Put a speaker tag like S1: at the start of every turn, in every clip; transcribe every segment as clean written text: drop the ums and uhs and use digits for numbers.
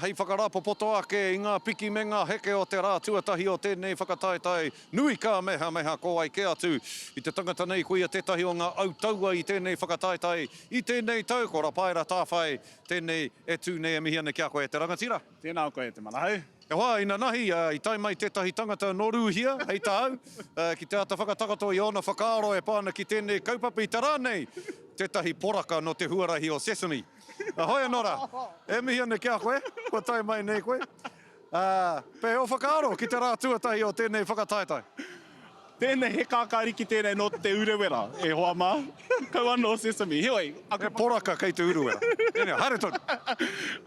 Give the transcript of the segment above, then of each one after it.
S1: Hei whakarapo poto ake i ngā piki me ngā heke o te rā tuatahi o tēnei whakataetai nui ka meha ko ai ke atu i te tangata nei kuia tētahi o ngā autaua i tēnei whakataetai i tēnei tau ko Rapaera tāwhai tēnei e tū nei e mihi ane kia koe te rangatira.
S2: Tēnā koe te manahau.
S1: E wā, ina nahi, i tai mai tētahi tangata noruhia, hei tāu, ki te ata whakatakato i ona whakaaro e pāna ki tēnei kaupapa i te rānei, tētahi poraka no te huarahi o Sesame. Hoi anora, e mihi ane kia koe, ko tai mai nei koe. Pe o whakaaro ki te rā tuatahi o tēnei whakataetai.
S2: Tēnei he kākāriki tēnei no te urewera, e hoa mā. Kau anō Sesame. Heoi,
S1: E poraka kei te uruera. Ene, haere tonu.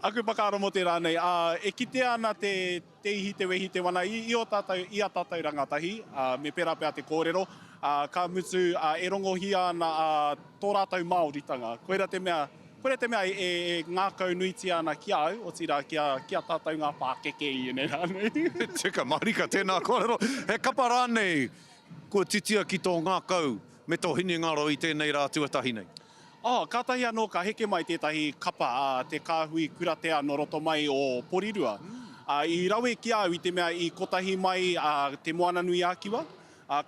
S2: aku whakaaro mo te rānei. E kite ana te ihi te wehi te wana i a tātou rangatahi, me pera pēr te kōrero. Ka mutu e rongohia ana tō rātou Māoritanga. Koera te mea e ngākau nuiti ana ki au, o tira kia tātou ngā pākeke i ene rānei.
S1: Tika marika tēnā kōrero. He kapa rānei, kua titia ki tō ngākau me tō hini ngaro i tēnei rā tuatahi nei.
S2: Kātahi anō ka heke mai tētahi kapa, te kāhui kuratea no roto mai o Porirua. I rawe ki au i te mea i kotahi mai te moana nui ākiwa,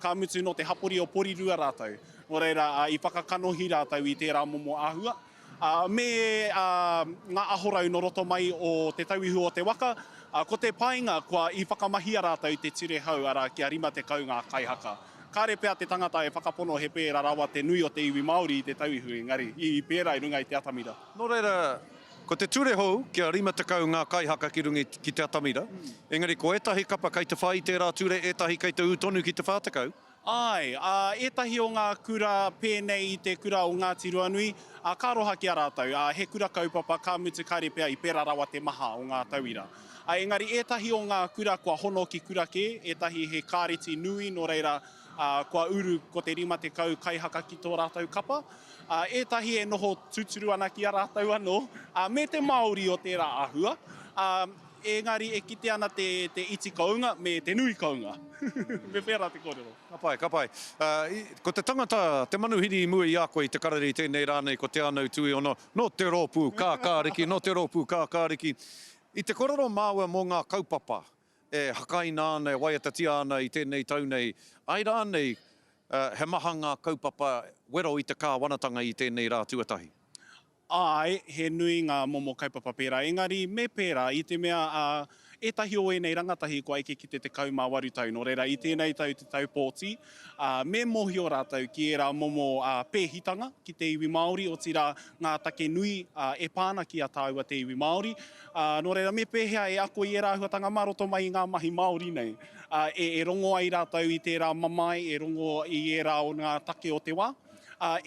S2: ka mutu no te hapori o Porirua rātou. Nō reira, i whakakanohi rātou i tērā momo āhua. Me ngā ahorau no roto mai o te tauihu o te waka, ko te painga kua i whakamahia rātou te ture hau ara kia rima te kau ngā kaihaka. Kāre pēr te tangata e whakapono he pēra rawa te nui o te iwi Māori i te tauihu, engari i pēra i runga i te atamira.
S1: Nō reira, ko te ture hou kia rima te kau ngā kaihaka ki rungi ki te atamira, engari ko etahi kapa kei te whai tērā ture, etahi kei te utonu ki te whātakau.
S2: Ai, etahi o ngā kura pēnei i te kura o Ngāti Ruanui, ka roha ki a rātou, he kura kaupapa ka mutu kāre pēr i pēra rawa te maha o ngā tauira. Engari, etahi o ngā kura kua hono ki kura ke, etahi he kāreti nui, nō reira, kua uru ko te rima te kau kaihaka ki tō rātou kapa. Etahi e noho tuturu ana ki a rātou anō, me te Māori o tērā āhua. Engari, e kite ana te iti kaunga me te nui kaunga. Me whera te kōrero.
S1: Ka pai. Ko te tangata, te manuhiri i mua i a koe i te karere i tēnei rānei ko te anau tui ono, no te rōpū kākāriki, no te rōpū kākāriki. I te kōrero māua mō ngā kaupapa, e hakaina ana, e waiatatia ana i tēnei taunei, ai rānei he maha ngā kaupapa wero i te kāwanatanga i tēnei rā tuatahi.
S2: Ai, he nui ngā momo kaupapa pēra. Engari, me pēra, i te mea etahi o enei rangatahi kua eke ki te kau mā waru tau. Nō reira, i tēnei tau te tau pōti, me mohi o rātou ki e rā momo pēhitanga ki te iwi Māori, o tira ngā take nui e pāna ki a tāua te iwi Māori. Nō reira, me pēhea e ako i e rāhuatanga maroto mai i ngā mahi Māori nei. E rongo ai rātou i tērā mamai, e rongo i e rā o ngā take o te wā.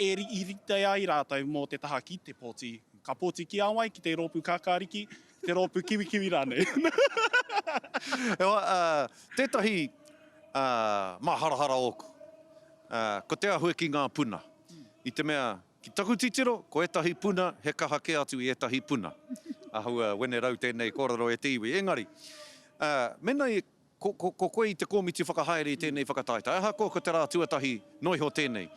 S2: E rita ai rātou mō te taha ki te pōti. Ka pōti ki awai ki te rōpū kākāriki, te rōpū kiwi rānei.
S1: Tētahi maharahara oku. Ko te ahue ki ngā puna. I te mea, ki taku titiro, ko etahi puna, he kaha ke atu i etahi puna. Ahua, wene rau tēnei kōrero e te iwi. Engari, menai, ko koe i te kōmiti whakahaere i tēnei whakataita. Aha ko te rā tuatahi noiho tēnei.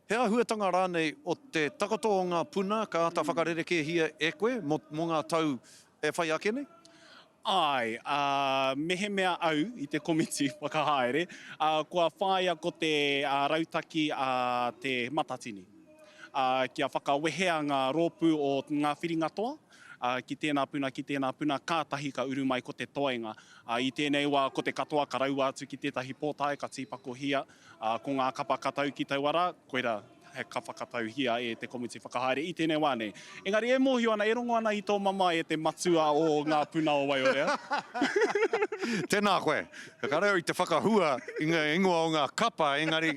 S1: He ahuatanga rānei o te takato o ngā puna, ka ata whakarereke hia e koe, mō ngā tau e whai ake nei?
S2: Ai, mehe mea au i te komiti whakahaere, kua whāia ko te rautaki te matatini. Kia whakawehea ngā rōpū o ngā whiringatoa, ki tēnā puna, kātahi ka uru mai ko te toenga. I tēnei wā, ko te katoa ka rau atu ki tētahi pōtae, ka tīpako hia, ko ngā kapa katau ki tau ara, koera he kapa katau hia e te komiti whakahaere i tēnei wā nei. Engari, e mōhio ana, e rongo ana i tō mama e te matua o ngā puna o Waiorea.
S1: Tēnā koe, ka reo i te whakahua i ngā ingoa o ngā kapa, engari,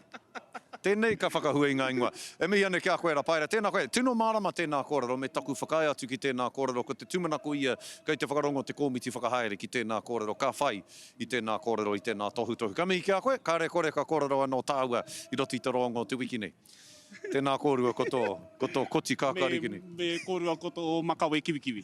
S1: tēnei ka whakahua i ngā ingoa. E mihi ane kia koe Rapaera, tēnā koe, tino mārama tēnā kōrero, me taku whakai atu ki tēnā kōrero, ko te tumanako ia, kei te whakarongo te kōmiti whakahaere ki tēnā kōrero, ka whai i tēnā kōrero, i tēnā tohu. Ka mihi kia koe, ka re kore ka kōrero anō tāua i roti te roongo te wiki nei. Tēnā kōrua koto koti kākāriki nei.
S2: Me kōrua koto makawe kiwikiwi.